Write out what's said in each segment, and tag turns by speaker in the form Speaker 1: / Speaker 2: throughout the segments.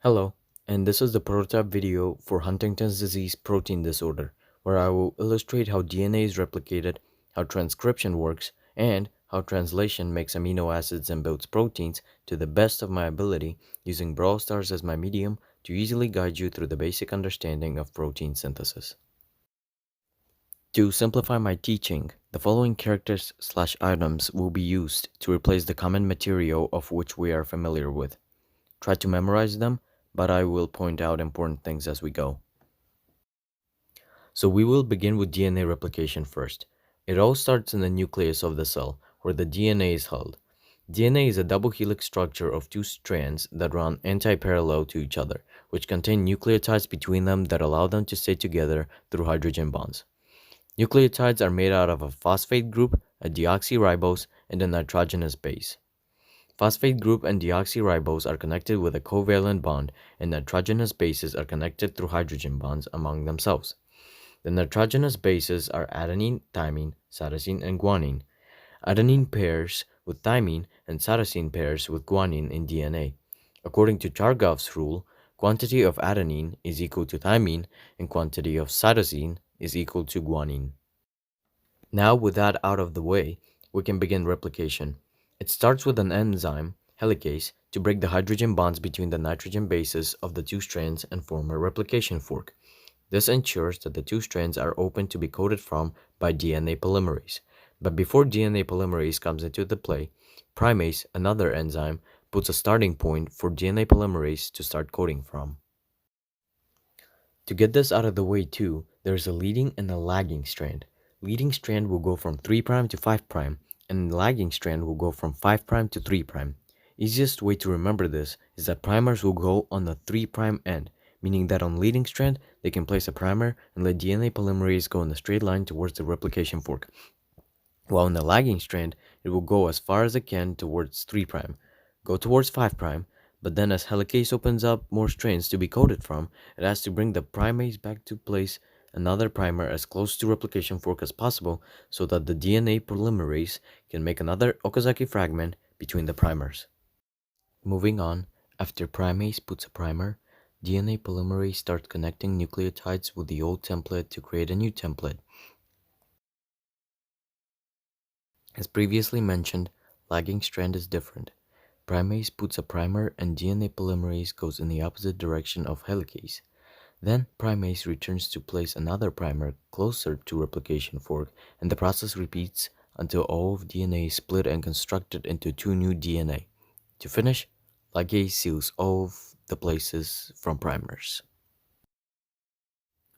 Speaker 1: Hello, and this is the prototype video for Huntington's disease protein disorder, where I will illustrate how DNA is replicated, how transcription works, and how translation makes amino acids and builds proteins to the best of my ability, using Brawl Stars as my medium to easily guide you through the basic understanding of protein synthesis. To simplify my teaching, the following characters/items will be used to replace the common material of which we are familiar with. Try to memorize them, but I will point out important things as we go. So we will begin with DNA replication first. It all starts in the nucleus of the cell, where the DNA is held. DNA is a double helix structure of two strands that run anti-parallel to each other, which contain nucleotides between them that allow them to stay together through hydrogen bonds. Nucleotides are made out of a phosphate group, a deoxyribose, and a nitrogenous base. Phosphate group and deoxyribose are connected with a covalent bond, and nitrogenous bases are connected through hydrogen bonds among themselves. The nitrogenous bases are adenine, thymine, cytosine, and guanine. Adenine pairs with thymine and cytosine pairs with guanine in DNA. According to Chargaff's rule, quantity of adenine is equal to thymine and quantity of cytosine is equal to guanine. Now, with that out of the way, we can begin replication. It starts with an enzyme, helicase, to break the hydrogen bonds between the nitrogen bases of the two strands and form a replication fork. This ensures that the two strands are open to be coded from by DNA polymerase. But before DNA polymerase comes into the play, primase, another enzyme, puts a starting point for DNA polymerase to start coding from. To get this out of the way too, there is a leading and a lagging strand. Leading strand will go from 3' to 5', and lagging strand will go from 5' to 3'. Easiest way to remember this is that primers will go on the 3' end, meaning that on leading strand, they can place a primer and let DNA polymerase go in a straight line towards the replication fork. While in the lagging strand, it will go as far as it can towards 3', go towards 5', but then as helicase opens up more strands to be coded from, it has to bring the primase back to place another primer as close to replication fork as possible so that the DNA polymerase can make another Okazaki fragment between the primers. Moving on, after primase puts a primer, DNA polymerase starts connecting nucleotides with the old template to create a new template. As previously mentioned, lagging strand is different. Primase puts a primer and DNA polymerase goes in the opposite direction of helicase. Then primase returns to place another primer closer to replication fork, and the process repeats until all of DNA is split and constructed into two new DNA. To finish, ligase seals all of the places from primers.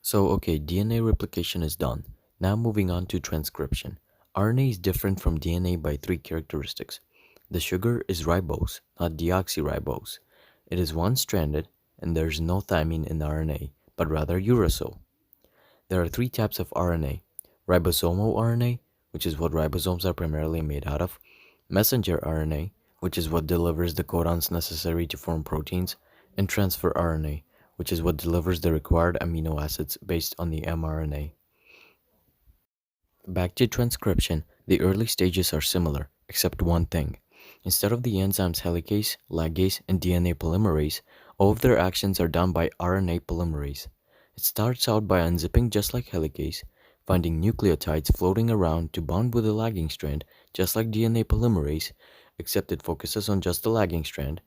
Speaker 1: So okay, DNA replication is done. Now moving on to transcription. RNA is different from DNA by three characteristics. The sugar is ribose, not deoxyribose. It is one-stranded, and there is no thymine in the RNA, but rather uracil. There are three types of RNA: ribosomal RNA, which is what ribosomes are primarily made out of; messenger RNA, which is what delivers the codons necessary to form proteins; and transfer RNA, which is what delivers the required amino acids based on the mRNA. Back to transcription, the early stages are similar, except one thing. Instead of the enzymes helicase, ligase, and DNA polymerase, all of their actions are done by RNA polymerase. It starts out by unzipping just like helicase, finding nucleotides floating around to bond with the lagging strand just like DNA polymerase, except it focuses on just the lagging strand,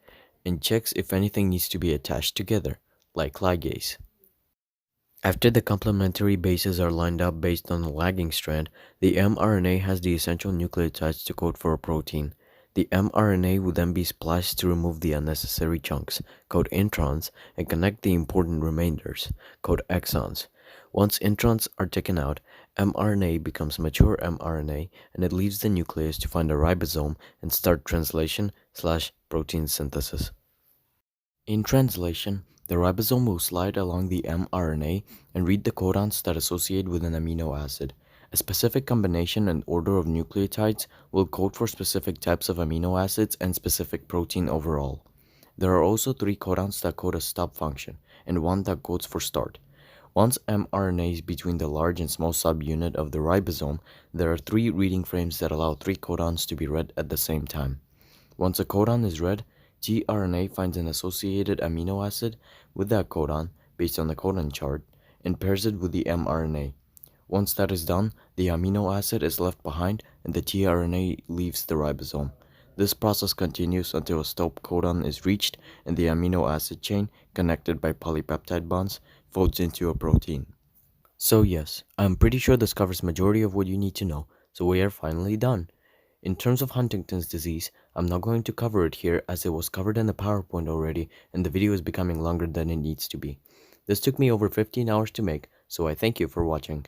Speaker 1: and checks if anything needs to be attached together, like ligase. After the complementary bases are lined up based on the lagging strand, the mRNA has the essential nucleotides to code for a protein. The mRNA will then be spliced to remove the unnecessary chunks, called introns, and connect the important remainders, called exons. Once introns are taken out, mRNA becomes mature mRNA, and it leaves the nucleus to find a ribosome and start translation/protein synthesis. In translation, the ribosome will slide along the mRNA and read the codons that associate with an amino acid. A specific combination and order of nucleotides will code for specific types of amino acids and specific protein overall. There are also three codons that code a stop function, and one that codes for start. Once mRNA is between the large and small subunit of the ribosome, there are three reading frames that allow three codons to be read at the same time. Once a codon is read, tRNA finds an associated amino acid with that codon based on the codon chart and pairs it with the mRNA. Once that is done, the amino acid is left behind and the tRNA leaves the ribosome. This process continues until a stop codon is reached and the amino acid chain, connected by polypeptide bonds, folds into a protein. So yes, I'm pretty sure this covers majority of what you need to know, so we are finally done. In terms of Huntington's disease, I'm not going to cover it here as it was covered in the PowerPoint already and the video is becoming longer than it needs to be. This took me over 15 hours to make, so I thank you for watching.